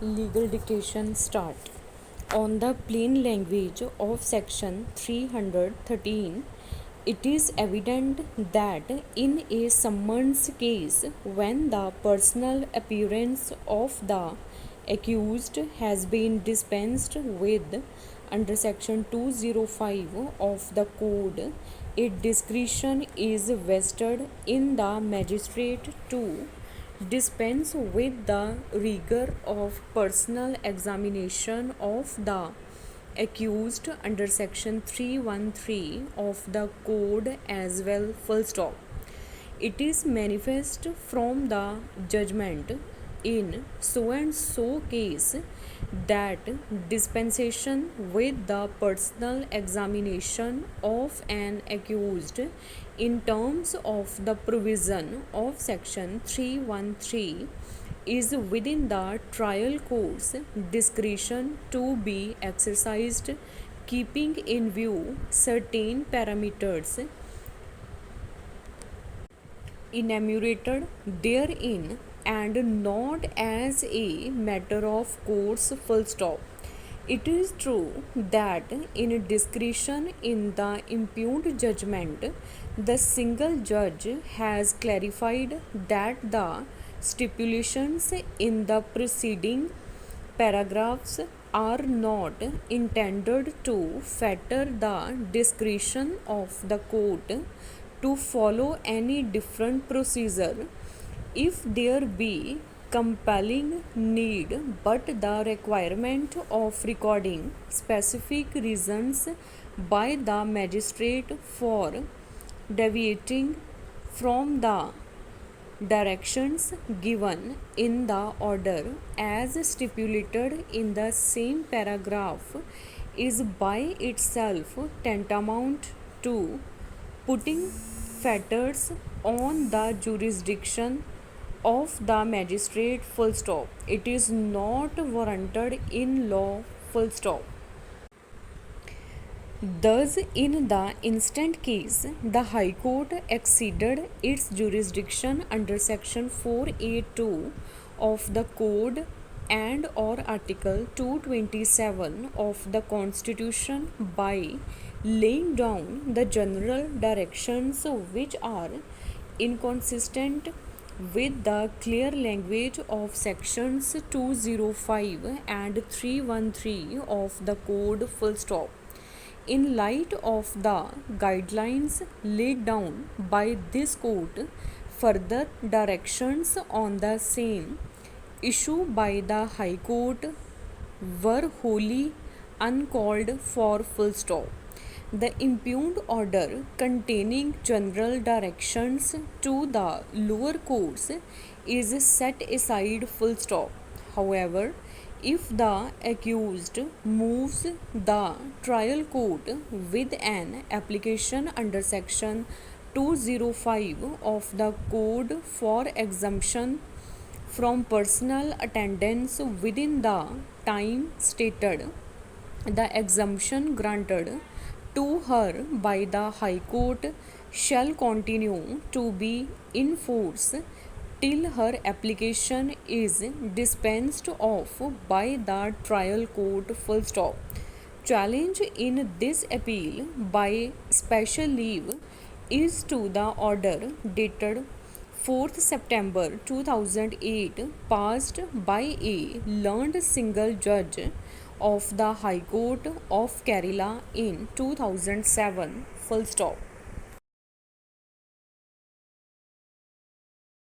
Legal dictation start. On the plain language of section 313, it is evident that in a summons case, when the personal appearance of the accused has been dispensed with under section 205 of the code, a discretion is vested in the magistrate to dispense with the rigor of personal examination of the accused under section 313 of the code as well, full stop. It is manifest from the judgment in so and so case that dispensation with the personal examination of an accused in terms of the provision of section 313 is within the trial court's discretion to be exercised, keeping in view certain parameters enumerated therein and not as a matter of course, full stop. It is true that in discretion in the impugned judgment, the single judge has clarified that the stipulations in the preceding paragraphs are not intended to fetter the discretion of the court to follow any different procedure if there be compelling need, but the requirement of recording specific reasons by the magistrate for deviating from the directions given in the order as stipulated in the same paragraph is by itself tantamount to putting fetters on the jurisdiction of the magistrate, full stop. It is not warranted in law, full stop. Thus, in the instant case, the High Court exceeded its jurisdiction under section 4A2 of the Code and or article 227 of the Constitution by laying down the general directions which are inconsistent with the clear language of sections 205 and 313 of the Code, full stop. In light of the guidelines laid down by this court, further directions on the same issue by the High Court were wholly uncalled for, full stop. The impugned order containing general directions to the lower courts is set aside, full stop. However, if the accused moves the trial court with an application under section 205 of the code for exemption from personal attendance within the time stated, the exemption granted to her by the High Court shall continue to be in force till her application is dispensed of by the trial court, full stop. Challenge in this appeal by special leave is to the order dated 4th September 2008 passed by a learned single judge of the High Court of Kerala in 2007, full stop.